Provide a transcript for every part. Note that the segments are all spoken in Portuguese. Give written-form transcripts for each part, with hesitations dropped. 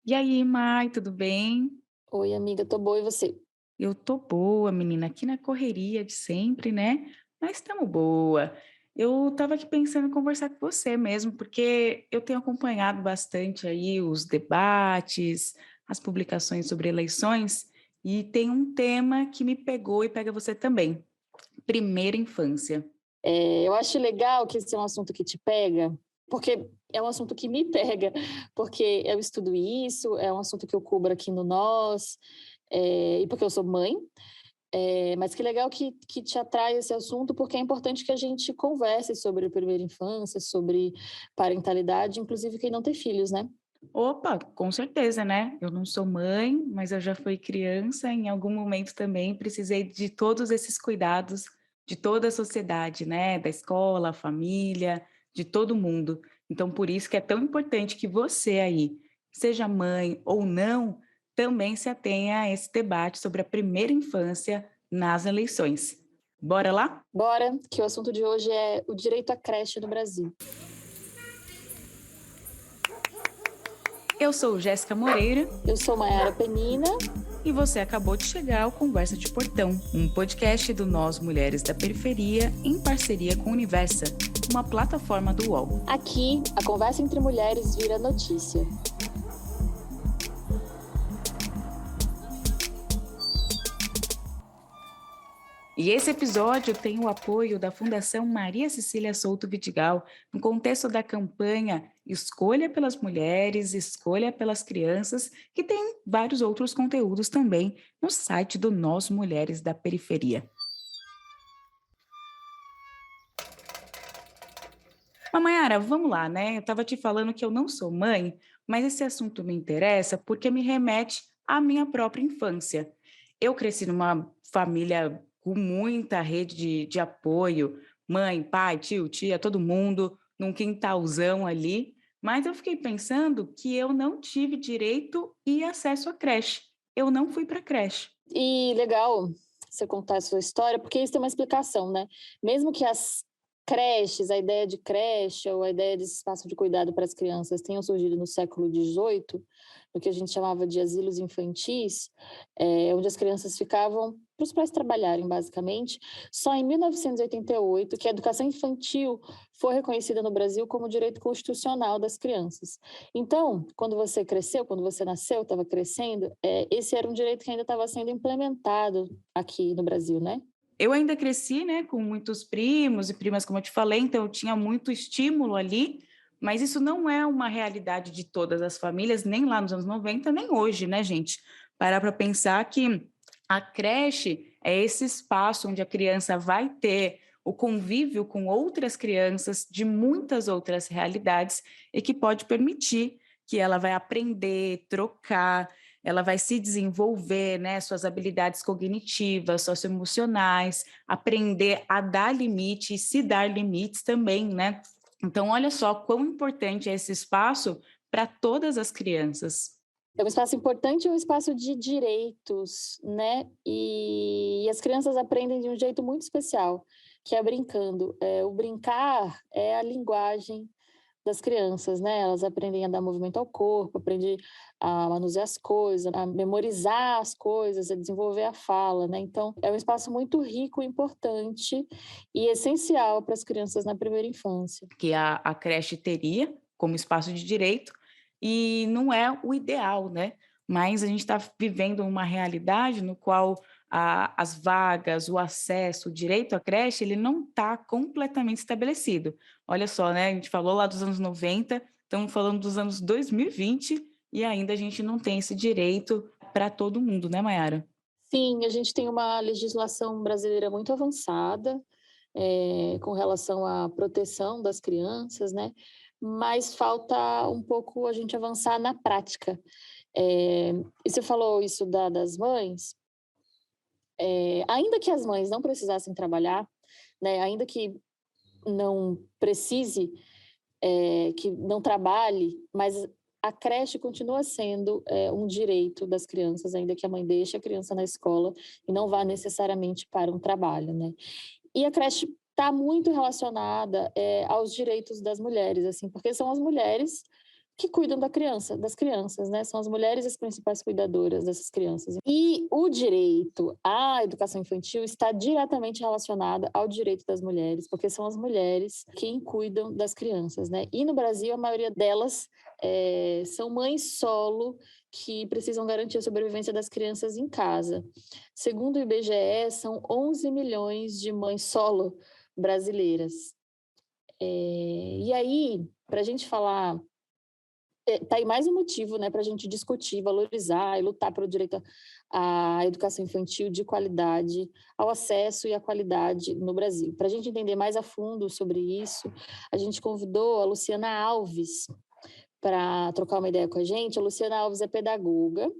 E aí, Mai, tudo bem? Oi, amiga, tô boa e você? Eu tô boa, menina, aqui na correria de sempre, né? Mas estamos boa. Eu estava aqui pensando em conversar com você mesmo, porque eu tenho acompanhado bastante aí os debates, as publicações sobre eleições, e tem um tema que me pegou e pega você também: primeira infância. Eu acho legal que esse é um assunto que te pega, porque é um assunto que me pega, porque eu estudo isso, é um assunto que eu cubro aqui no Nós, e porque eu sou mãe, mas que legal que te atrai esse assunto, porque é importante que a gente converse sobre a primeira infância, sobre parentalidade, inclusive quem não tem filhos, né? Opa, com certeza, né? Eu não sou mãe, mas eu já fui criança. Em algum momento também precisei de todos esses cuidados de toda a sociedade, né? Da escola, família, de todo mundo. Então, por isso que é tão importante que você aí, seja mãe ou não, também se atenha a esse debate sobre a primeira infância nas eleições. Bora lá? Bora, que o assunto de hoje é o direito à creche no Brasil. Eu sou Jéssica Moreira. Eu sou Maiara Penina. E você acabou de chegar ao Conversa de Portão, um podcast do Nós Mulheres da Periferia em parceria com Universa, uma plataforma do UOL. Aqui, a conversa entre mulheres vira notícia. E esse episódio tem o apoio da Fundação Maria Cecília Souto Vidigal, no contexto da campanha Escolha pelas Mulheres, Escolha pelas Crianças, que tem vários outros conteúdos também no site do Nós Mulheres da Periferia. Mas, Mayara, vamos lá, né? Eu estava te falando que eu não sou mãe, mas esse assunto me interessa porque me remete à minha própria infância. Eu cresci numa família com muita rede de apoio, mãe, pai, tio, tia, todo mundo, num quintalzão ali, mas eu fiquei pensando que eu não tive direito e acesso à creche. Eu não fui para creche. E legal você contar a sua história, porque isso tem uma explicação, né? Mesmo que as creches, a ideia de creche ou a ideia de espaço de cuidado para as crianças tenham surgido no século XVIII, no que a gente chamava de asilos infantis, onde as crianças ficavam para os pais trabalharem, basicamente, só em 1988 que a educação infantil foi reconhecida no Brasil como direito constitucional das crianças. Então, quando você cresceu, quando você nasceu, estava crescendo, esse era um direito que ainda estava sendo implementado aqui no Brasil, né? Eu ainda cresci, né, com muitos primos e primas, como eu te falei, então eu tinha muito estímulo ali, mas isso não é uma realidade de todas as famílias, nem lá nos anos 90, nem hoje, né, gente? Parar para pensar que a creche é esse espaço onde a criança vai ter o convívio com outras crianças de muitas outras realidades e que pode permitir que ela vai aprender, trocar, ela vai se desenvolver, né, suas habilidades cognitivas, socioemocionais, aprender a dar limite e se dar limites também, né? Então, olha só quão importante é esse espaço para todas as crianças. É um espaço importante, é um espaço de direitos, né? E as crianças aprendem de um jeito muito especial, que é brincando. O brincar é a linguagem das crianças, né? Elas aprendem a dar movimento ao corpo, aprendem a manusear as coisas, a memorizar as coisas, a desenvolver a fala, né? Então, é um espaço muito rico, importante e essencial para as crianças na primeira infância. Que a creche teria como espaço de direito, e não é o ideal, né? Mas a gente está vivendo uma realidade no qual as vagas, o acesso, o direito à creche, ele não está completamente estabelecido. Olha só, né? A gente falou lá dos anos 90, estamos falando dos anos 2020 e ainda a gente não tem esse direito para todo mundo, né, Mayara? Sim, a gente tem uma legislação brasileira muito avançada, com relação à proteção das crianças, né? Mas falta um pouco a gente avançar na prática. E você falou isso das mães, ainda que as mães não precisassem trabalhar, né? Ainda que não precise, que não trabalhe, mas a creche continua sendo um direito das crianças, ainda que a mãe deixe a criança na escola e não vá necessariamente para um trabalho, né? E a creche está muito relacionada aos direitos das mulheres, assim, porque são as mulheres que cuidam das crianças, né? São as mulheres as principais cuidadoras dessas crianças. E o direito à educação infantil está diretamente relacionado ao direito das mulheres, porque são as mulheres quem cuidam das crianças, né? E no Brasil, a maioria delas são mães solo que precisam garantir a sobrevivência das crianças em casa. Segundo o IBGE, são 11 milhões de mães solo brasileiras. E aí, para a gente falar tá aí mais um motivo, né, para a gente discutir, valorizar e lutar pelo direito à educação infantil de qualidade, ao acesso e à qualidade no Brasil. Para a gente entender mais a fundo sobre isso, a gente convidou a Luciana Alves para trocar uma ideia com a gente. A Luciana Alves é pedagoga,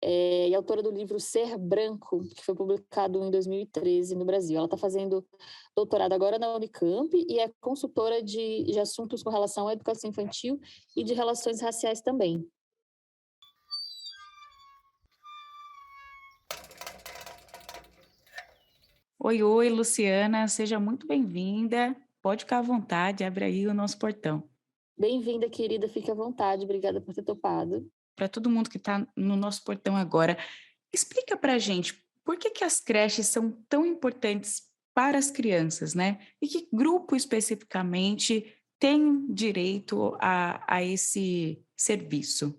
e autora do livro Ser Branco, que foi publicado em 2013 no Brasil. Ela está fazendo doutorado agora na Unicamp e é consultora de assuntos com relação à educação infantil e de relações raciais também. Oi, oi, Luciana, seja muito bem-vinda. Pode ficar à vontade, abre aí o nosso portão. Bem-vinda, querida, fique à vontade, obrigada por ter topado. Para todo mundo que está no nosso portão agora, explica para a gente por que as creches são tão importantes para as crianças, né? E que grupo especificamente tem direito a esse serviço?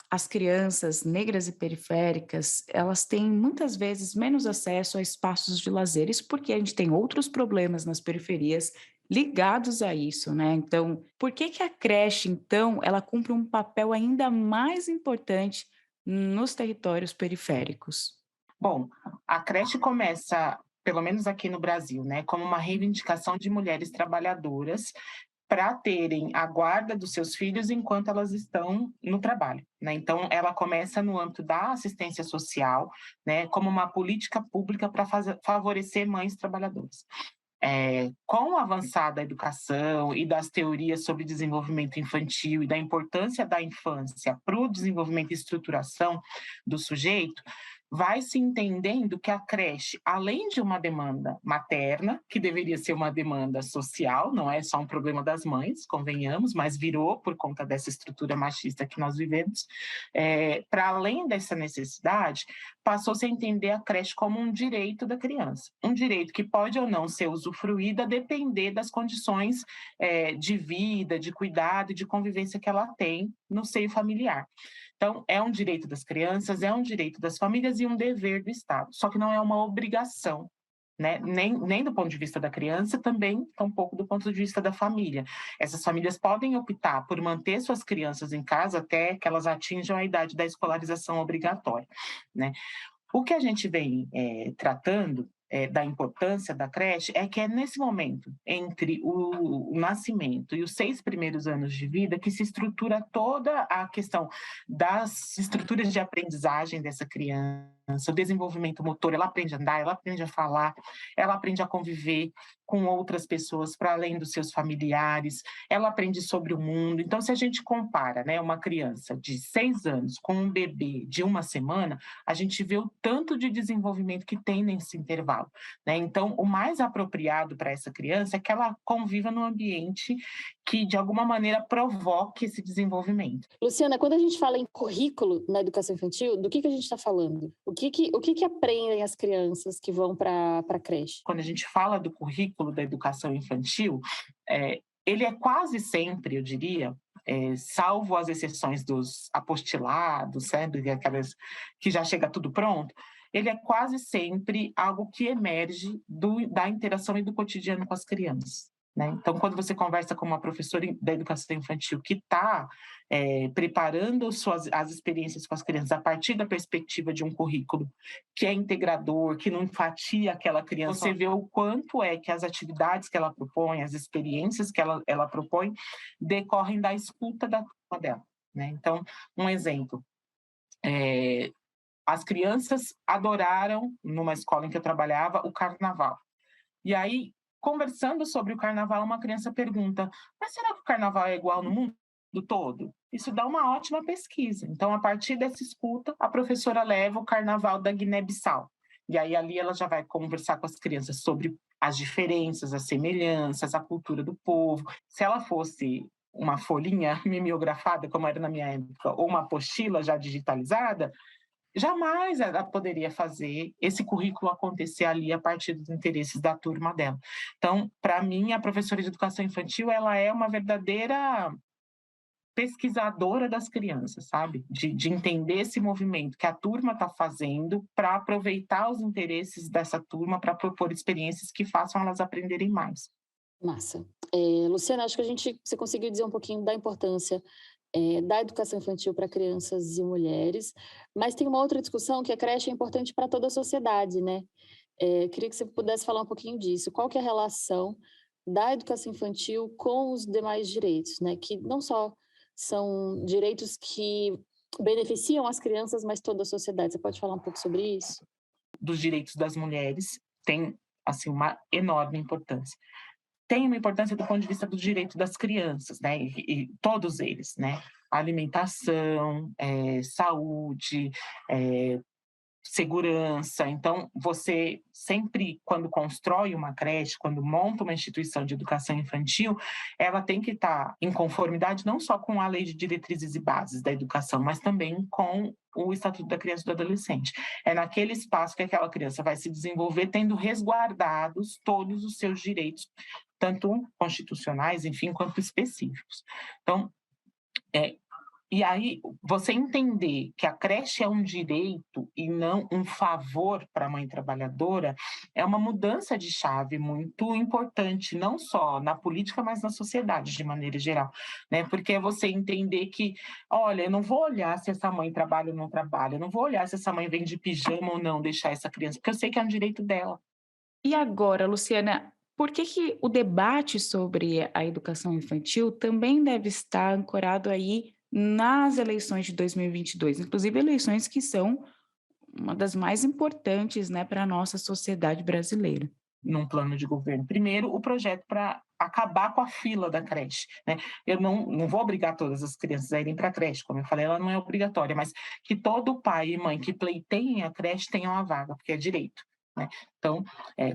As crianças negras e periféricas, elas têm muitas vezes menos acesso a espaços de lazer, isso porque a gente tem outros problemas nas periferias ligados a isso, né? Então, por que a creche, então, ela cumpre um papel ainda mais importante nos territórios periféricos? Bom, a creche começa, pelo menos aqui no Brasil, né, como uma reivindicação de mulheres trabalhadoras para terem a guarda dos seus filhos enquanto elas estão no trabalho, né? Então, ela começa no âmbito da assistência social, né, como uma política pública para favorecer mães trabalhadoras. Com o avançar da educação e das teorias sobre desenvolvimento infantil e da importância da infância para o desenvolvimento e estruturação do sujeito, vai se entendendo que a creche, além de uma demanda materna, que deveria ser uma demanda social, não é só um problema das mães, convenhamos, mas virou por conta dessa estrutura machista que nós vivemos, para além dessa necessidade, passou-se a entender a creche como um direito da criança, um direito que pode ou não ser usufruído a depender das condições de vida, de cuidado e de convivência que ela tem no seio familiar. Então, é um direito das crianças, é um direito das famílias e um dever do Estado, só que não é uma obrigação, né? Nem do ponto de vista da criança, também tampouco do ponto de vista da família. Essas famílias podem optar por manter suas crianças em casa até que elas atinjam a idade da escolarização obrigatória, né? O que a gente vem tratando da importância da creche é que é nesse momento, entre o nascimento e os 6 primeiros anos de vida, que se estrutura toda a questão das estruturas de aprendizagem dessa criança, o desenvolvimento motor, ela aprende a andar, ela aprende a falar, ela aprende a conviver com outras pessoas para além dos seus familiares, ela aprende sobre o mundo. Então, se a gente compara, né, uma criança de 6 anos com um bebê de 1 semana, a gente vê o tanto de desenvolvimento que tem nesse intervalo, né? Então, o mais apropriado para essa criança é que ela conviva num ambiente que, de alguma maneira, provoque esse desenvolvimento. Luciana, quando a gente fala em currículo na educação infantil, do que a gente está falando? O que aprendem as crianças que vão para a creche? Quando a gente fala do currículo da educação infantil, ele é quase sempre, eu diria, salvo as exceções dos apostilados, sabe, aquelas que já chega tudo pronto, ele é quase sempre algo que emerge da interação e do cotidiano com as crianças, né? Então, quando você conversa com uma professora da educação infantil que está preparando as experiências com as crianças a partir da perspectiva de um currículo que é integrador, que não enfatia aquela criança, você vê o quanto é que as atividades que ela propõe, as experiências que ela propõe, decorrem da escuta da turma dela, né? Então, um exemplo, as crianças adoraram, numa escola em que eu trabalhava, o carnaval. E aí, conversando sobre o carnaval, uma criança pergunta: mas será que o carnaval é igual no mundo todo? Isso dá uma ótima pesquisa. Então, a partir dessa escuta, a professora leva o carnaval da Guiné-Bissau. E aí, ali, ela já vai conversar com as crianças sobre as diferenças, as semelhanças, a cultura do povo. Se ela fosse uma folhinha mimeografada, como era na minha época, ou uma apostila já digitalizada, jamais ela poderia fazer esse currículo acontecer ali a partir dos interesses da turma dela. Então, para mim, a professora de educação infantil, ela é uma verdadeira pesquisadora das crianças, sabe? De entender esse movimento que a turma está fazendo para aproveitar os interesses dessa turma para propor experiências que façam elas aprenderem mais. Massa. Luciana, acho que você conseguiu dizer um pouquinho da importância da educação infantil para crianças e mulheres, mas tem uma outra discussão que a creche é importante para toda a sociedade, né? Queria que você pudesse falar um pouquinho disso. Qual que é a relação da educação infantil com os demais direitos, né? Que não só são direitos que beneficiam as crianças, mas toda a sociedade. Você pode falar um pouco sobre isso? Dos direitos das mulheres tem assim uma enorme importância. Tem uma importância do ponto de vista do direito das crianças, né? E todos eles, né? Alimentação, saúde, segurança. Então, você sempre, quando constrói uma creche, quando monta uma instituição de educação infantil, ela tem que estar em conformidade não só com a Lei de Diretrizes e Bases da Educação, mas também com o Estatuto da Criança e do Adolescente. É naquele espaço que aquela criança vai se desenvolver tendo resguardados todos os seus direitos, tanto constitucionais, enfim, quanto específicos. Então, e aí, você entender que a creche é um direito e não um favor para a mãe trabalhadora é uma mudança de chave muito importante, não só na política, mas na sociedade de maneira geral, né? Porque é você entender que, olha, eu não vou olhar se essa mãe trabalha ou não trabalha, eu não vou olhar se essa mãe vem de pijama ou não deixar essa criança, porque eu sei que é um direito dela. E agora, Luciana, por que o debate sobre a educação infantil também deve estar ancorado aí nas eleições de 2022, inclusive eleições que são uma das mais importantes, né, para a nossa sociedade brasileira? Num plano de governo. Primeiro, o projeto para acabar com a fila da creche, né? Eu não vou obrigar todas as crianças a irem para a creche, como eu falei, ela não é obrigatória, mas que todo pai e mãe que pleiteiem a creche tenham uma vaga, porque é direito. Né? Então,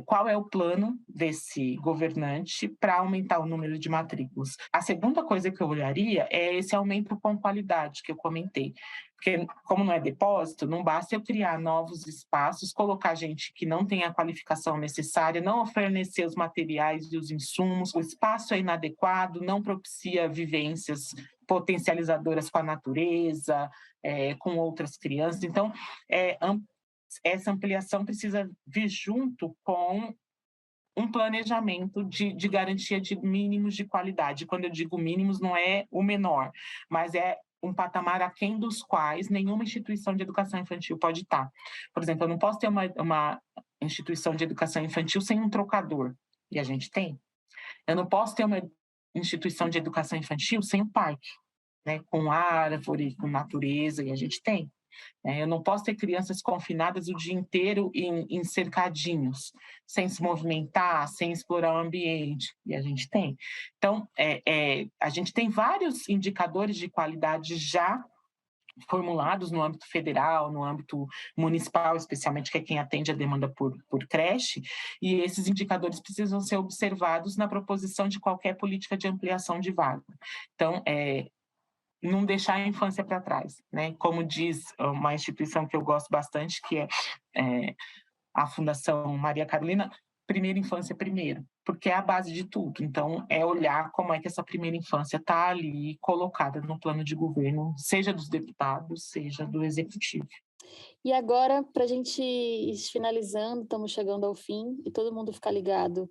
qual é o plano desse governante para aumentar o número de matrículas? A segunda coisa que eu olharia é esse aumento com qualidade que eu comentei. Porque, como não é depósito, não basta eu criar novos espaços, colocar gente que não tem a qualificação necessária, não fornecer os materiais e os insumos, o espaço é inadequado, não propicia vivências potencializadoras com a natureza, com outras crianças. Então, essa ampliação precisa vir junto com um planejamento de garantia de mínimos de qualidade. Quando eu digo mínimos, não é o menor, mas é um patamar aquém dos quais nenhuma instituição de educação infantil pode estar. Por exemplo, eu não posso ter uma instituição de educação infantil sem um trocador, e a gente tem. Eu não posso ter uma instituição de educação infantil sem um parque, né, com árvore, com natureza, e a gente tem. Eu não posso ter crianças confinadas o dia inteiro em cercadinhos, sem se movimentar, sem explorar o ambiente, e a gente tem. Então, a gente tem vários indicadores de qualidade já formulados no âmbito federal, no âmbito municipal, especialmente, que é quem atende a demanda por creche, e esses indicadores precisam ser observados na proposição de qualquer política de ampliação de vaga. Então, não deixar a infância para trás, né? Como diz uma instituição que eu gosto bastante, que é a Fundação Maria Carolina, primeira infância primeiro, porque é a base de tudo. Então, é olhar como é que essa primeira infância está ali colocada no plano de governo, seja dos deputados, seja do executivo. E agora, para a gente ir finalizando, estamos chegando ao fim e todo mundo ficar ligado.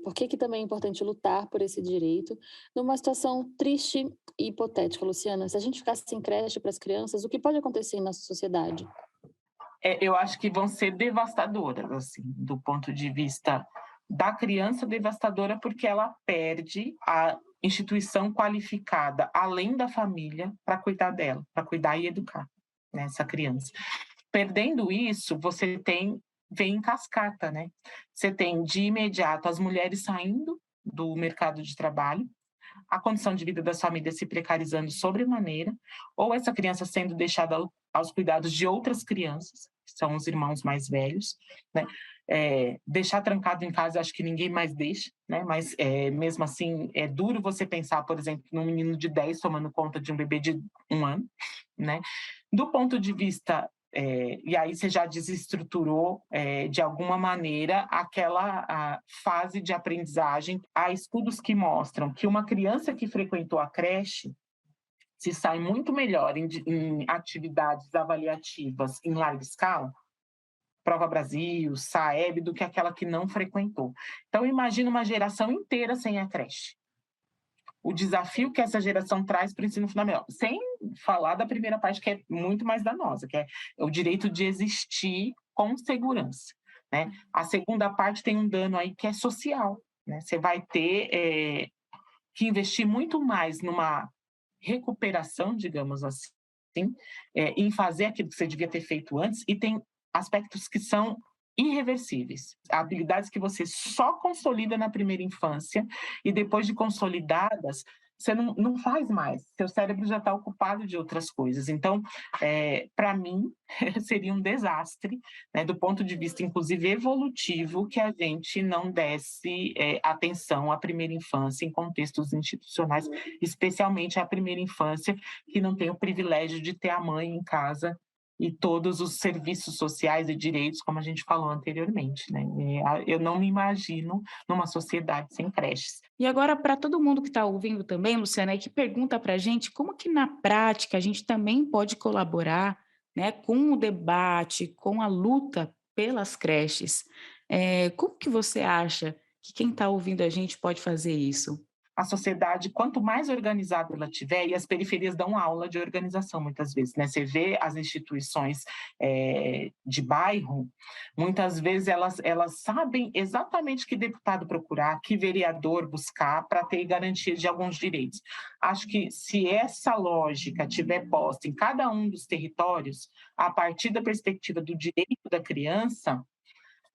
Por que também é importante lutar por esse direito? Numa situação triste e hipotética, Luciana, se a gente ficasse sem creche para as crianças, o que pode acontecer em nossa sociedade? Eu acho que vão ser devastadoras, assim, do ponto de vista da criança, devastadora, porque ela perde a instituição qualificada, além da família, para cuidar dela, para cuidar e educar, né, essa criança. Perdendo isso, vem em cascata, né? Você tem de imediato as mulheres saindo do mercado de trabalho, a condição de vida das famílias se precarizando sobremaneira, ou essa criança sendo deixada aos cuidados de outras crianças, que são os irmãos mais velhos, né? Deixar trancado em casa, acho que ninguém mais deixa, né? Mas mesmo assim, é duro você pensar, por exemplo, num menino de 10 tomando conta de um bebê de 1 ano, né? Do ponto de vista e aí você já desestruturou, de alguma maneira, aquela fase de aprendizagem. Há estudos que mostram que uma criança que frequentou a creche se sai muito melhor em atividades avaliativas em larga escala, Prova Brasil, Saeb, do que aquela que não frequentou. Então, imagina uma geração inteira sem a creche. O desafio que essa geração traz para o ensino fundamental, sem falar da primeira parte, que é muito mais danosa, que é o direito de existir com segurança, né? A segunda parte tem um dano aí que é social, né? Você vai ter que investir muito mais numa recuperação, digamos assim, em fazer aquilo que você devia ter feito antes, e tem aspectos que são irreversíveis, habilidades que você só consolida na primeira infância e depois de consolidadas, você não faz mais, seu cérebro já está ocupado de outras coisas. Então, para mim, seria um desastre, né, do ponto de vista, inclusive, evolutivo, que a gente não desse atenção à primeira infância em contextos institucionais, especialmente à primeira infância, que não tem o privilégio de ter a mãe em casa e todos os serviços sociais e direitos, como a gente falou anteriormente, né? Eu não me imagino numa sociedade sem creches. E agora, para todo mundo que está ouvindo também, Luciana, e que pergunta para a gente como que na prática a gente também pode colaborar, né, com o debate, com a luta pelas creches. Como que você acha que quem está ouvindo a gente pode fazer isso? A sociedade, quanto mais organizada ela tiver, e as periferias dão aula de organização muitas vezes, né? Você vê as instituições de bairro, muitas vezes elas sabem exatamente que deputado procurar, que vereador buscar para ter garantia de alguns direitos. Acho que se essa lógica tiver posta em cada um dos territórios, a partir da perspectiva do direito da criança,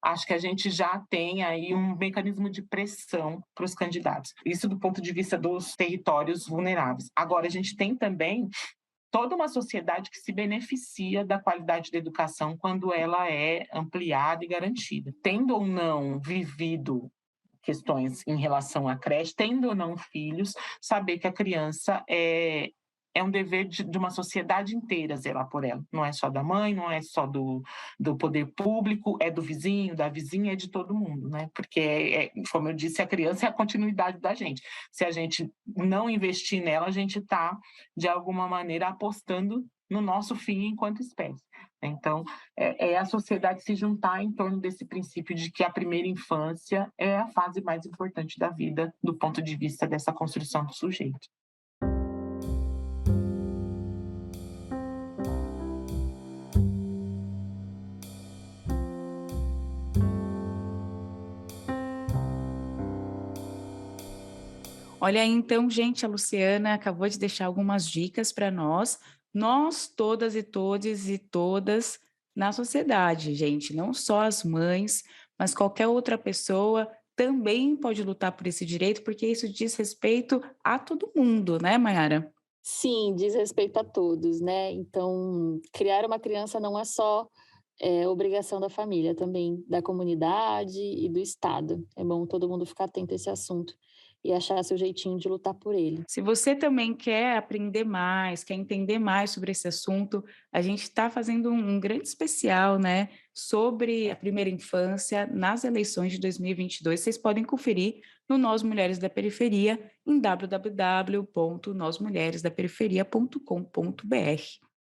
acho que a gente já tem aí um mecanismo de pressão para os candidatos. Isso do ponto de vista dos territórios vulneráveis. Agora, a gente tem também toda uma sociedade que se beneficia da qualidade da educação quando ela é ampliada e garantida. Tendo ou não vivido questões em relação à creche, tendo ou não filhos, saber que a criança é um dever de uma sociedade inteira zelar por ela. Não é só da mãe, não é só do poder público, é do vizinho, da vizinha, é de todo mundo, né? Porque, como eu disse, a criança é a continuidade da gente. Se a gente não investir nela, a gente está, de alguma maneira, apostando no nosso fim enquanto espécie. Então, é a sociedade se juntar em torno desse princípio de que a primeira infância é a fase mais importante da vida, do ponto de vista dessa construção do sujeito. Olha aí, então, gente, a Luciana acabou de deixar algumas dicas para nós todas e todes e todas na sociedade, gente, não só as mães, mas qualquer outra pessoa também pode lutar por esse direito, porque isso diz respeito a todo mundo, né, Mayara? Sim, diz respeito a todos, né? Então, criar uma criança não é só obrigação da família, também da comunidade e do Estado. É bom todo mundo ficar atento a esse assunto e achar seu jeitinho de lutar por ele. Se você também quer aprender mais, quer entender mais sobre esse assunto, a gente está fazendo um grande especial, né, sobre a primeira infância nas eleições de 2022. Vocês podem conferir no Nós Mulheres da Periferia, em www.nosmulheresdaperiferia.com.br.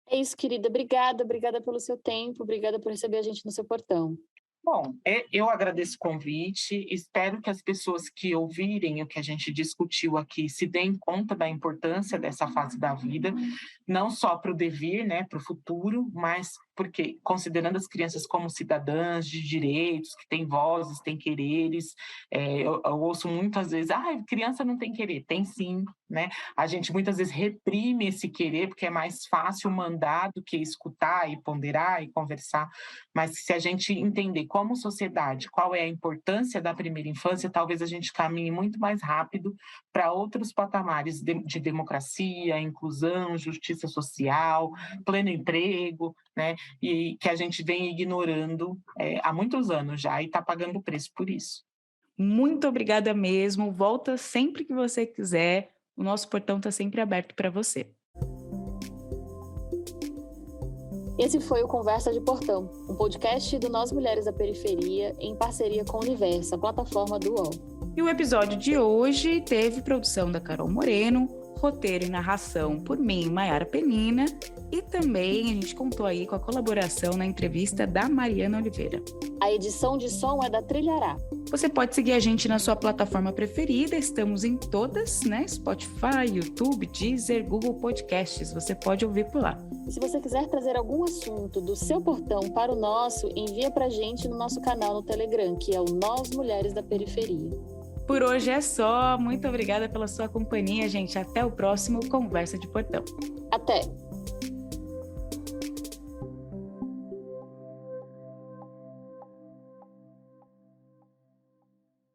É isso, querida. Obrigada pelo seu tempo, obrigada por receber a gente no seu portão. Bom, eu agradeço o convite, espero que as pessoas que ouvirem o que a gente discutiu aqui se deem conta da importância dessa fase da vida, não só para o devir, né, para o futuro, mas porque considerando as crianças como cidadãs de direitos, que têm vozes, têm quereres, eu ouço muitas vezes, criança não tem querer, tem sim, né? A gente muitas vezes reprime esse querer, porque é mais fácil mandar do que escutar e ponderar e conversar, mas se a gente entender como sociedade qual é a importância da primeira infância, talvez a gente caminhe muito mais rápido para outros patamares de democracia, inclusão, justiça social, pleno emprego, né? E que a gente vem ignorando há muitos anos já e está pagando o preço por isso. Muito obrigada mesmo. Volta sempre que você quiser. O nosso portão está sempre aberto para você. Esse foi o Conversa de Portão, um podcast do Nós Mulheres da Periferia, em parceria com o Universo, a plataforma do UOL. E o episódio de hoje teve produção da Carol Moreno, roteiro e narração por mim, Maiara Penina, e também a gente contou aí com a colaboração na entrevista da Mariana Oliveira. A edição de som é da Trilhará. Você pode seguir a gente na sua plataforma preferida, estamos em todas, né? Spotify, YouTube, Deezer, Google Podcasts, você pode ouvir por lá. E se você quiser trazer algum assunto do seu portão para o nosso, envia pra gente no nosso canal no Telegram, que é o Nós Mulheres da Periferia. Por hoje é só, muito obrigada pela sua companhia, gente. Até o próximo Conversa de Portão. Até!